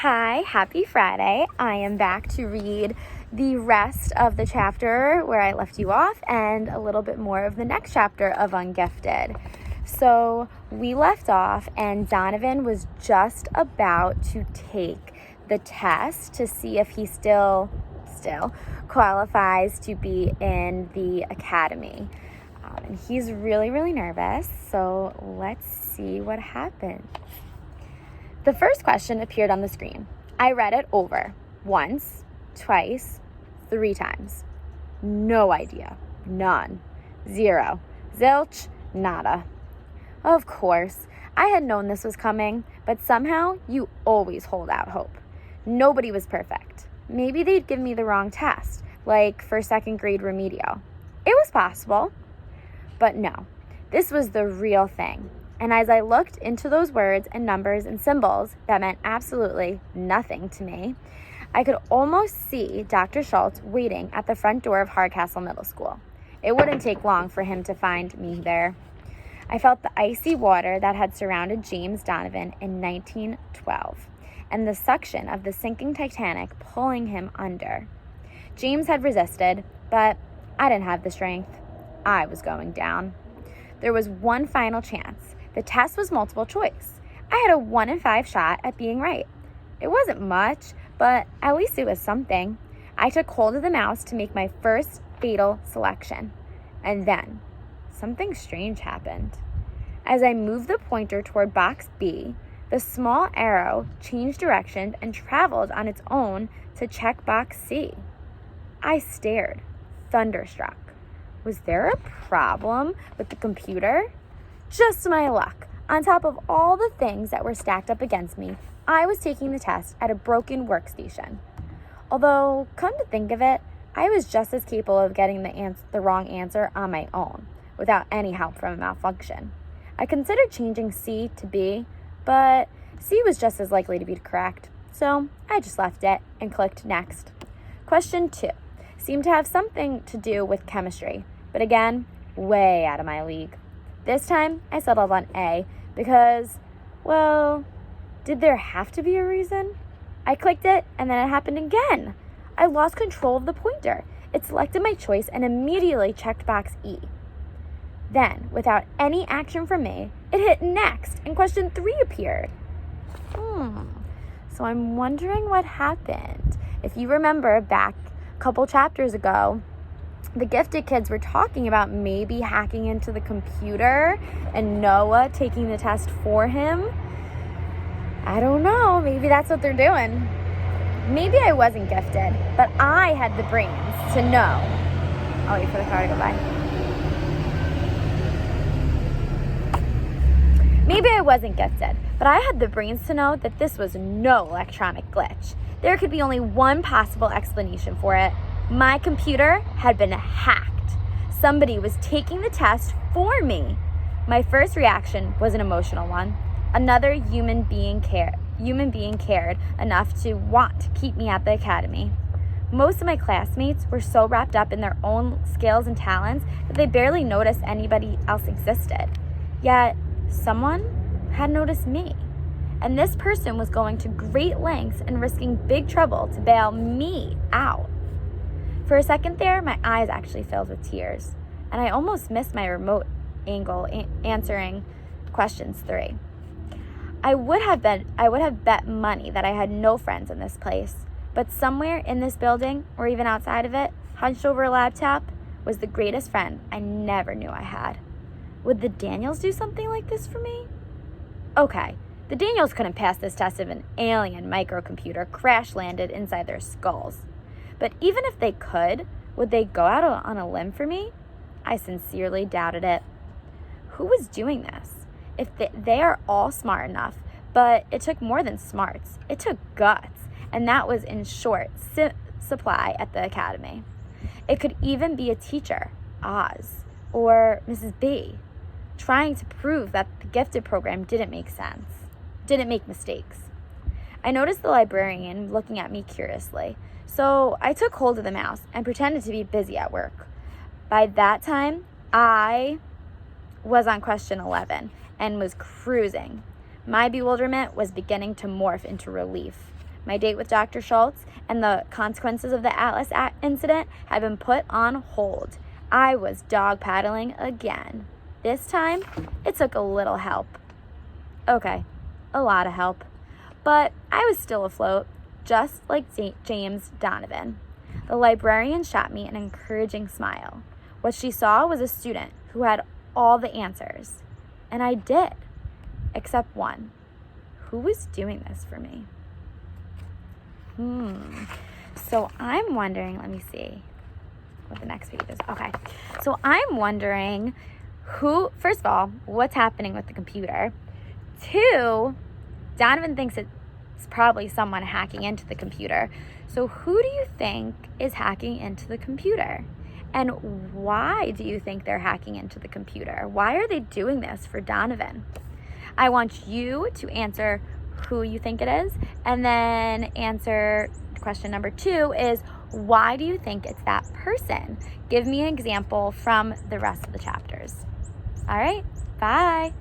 Hi, happy Friday. I am back to read the rest of the chapter where I left you off and a little bit more of the next chapter of Ungifted. So we left off and Donovan was just about to take the test to see if he still qualifies to be in the academy. And he's really nervous, so let's see what happens. The first question appeared on the screen. I read it over once, twice, 3 times. No idea. None. 0. Zilch. Nada. Of course, I had known this was coming, but somehow you always hold out hope. Nobody was perfect. Maybe they'd give me the wrong test, like for 2nd grade remedial. It was possible. But no, this was the real thing. And as I looked into those words and numbers and symbols that meant absolutely nothing to me, I could almost see Dr. Schultz waiting at the front door of Hardcastle Middle School. It wouldn't take long for him to find me there. I felt the icy water that had surrounded James Donovan in 1912 and the suction of the sinking Titanic pulling him under. James had resisted, but I didn't have the strength. I was going down. There was one final chance. The test was multiple choice. I had a 1 in 5 shot at being right. It wasn't much, but at least it was something. I took hold of the mouse to make my first fatal selection. And then, something strange happened. As I moved the pointer toward box B, the small arrow changed direction and traveled on its own to check box C. I stared, thunderstruck. Was there a problem with the computer? Just my luck. On top of all the things that were stacked up against me, I was taking the test at a broken workstation. Although, come to think of it, I was just as capable of getting the wrong answer on my own, without any help from a malfunction. I considered changing C to B, but C was just as likely to be correct, so I just left it and clicked next. Question 2 seemed to have something to do with chemistry, but again, way out of my league. This time, I settled on A because, well, did there have to be a reason? I clicked it, and then it happened again. I lost control of the pointer. It selected my choice and immediately checked box E. Then, without any action from me, it hit next, and question 3 appeared. So I'm wondering what happened. If you remember back a couple chapters ago, the gifted kids were talking about maybe hacking into the computer and Noah taking the test for him. I don't know. Maybe that's what they're doing. Maybe I wasn't gifted, but I had the brains to know. I'll wait for the car to go by. Maybe I wasn't gifted, but I had the brains to know that this was no electronic glitch. There could be only one possible explanation for it. My computer had been hacked. Somebody was taking the test for me. My first reaction was an emotional one. Another human being cared enough to want to keep me at the academy. Most of my classmates were so wrapped up in their own skills and talents that they barely noticed anybody else existed. Yet, someone had noticed me. And this person was going to great lengths and risking big trouble to bail me out. For a second there, my eyes actually filled with tears, and I almost missed my remote angle answering questions 3. I would have bet money that I had no friends in this place, but somewhere in this building, or even outside of it, hunched over a laptop, was the greatest friend I never knew I had. Would the Daniels do something like this for me? Okay, the Daniels couldn't pass this test if an alien microcomputer crash-landed inside their skulls. But even if they could, would they go out on a limb for me? I sincerely doubted it. Who was doing this? If they are all smart enough, but it took more than smarts. It took guts, and that was in short supply at the academy. It could even be a teacher, Oz, or Mrs. B, trying to prove that the gifted program didn't make mistakes. I noticed the librarian looking at me curiously. So I took hold of the mouse and pretended to be busy at work. By that time, I was on question 11 and was cruising. My bewilderment was beginning to morph into relief. My date with Dr. Schultz and the consequences of the Atlas incident had been put on hold. I was dog paddling again. This time, it took a little help. Okay, a lot of help. But I was still afloat, just like James Donovan. The librarian shot me an encouraging smile. What she saw was a student who had all the answers. And I did, except one. Who was doing this for me? So I'm wondering, let me see what the next page is. Okay, so I'm wondering who, first of all, what's happening with the computer? 2, Donovan thinks it's probably someone hacking into the computer. So who do you think is hacking into the computer? And why do you think they're hacking into the computer? Why are they doing this for Donovan? I want you to answer who you think it is, and then answer question number 2 is, why do you think it's that person? Give me an example from the rest of the chapters. All right, bye.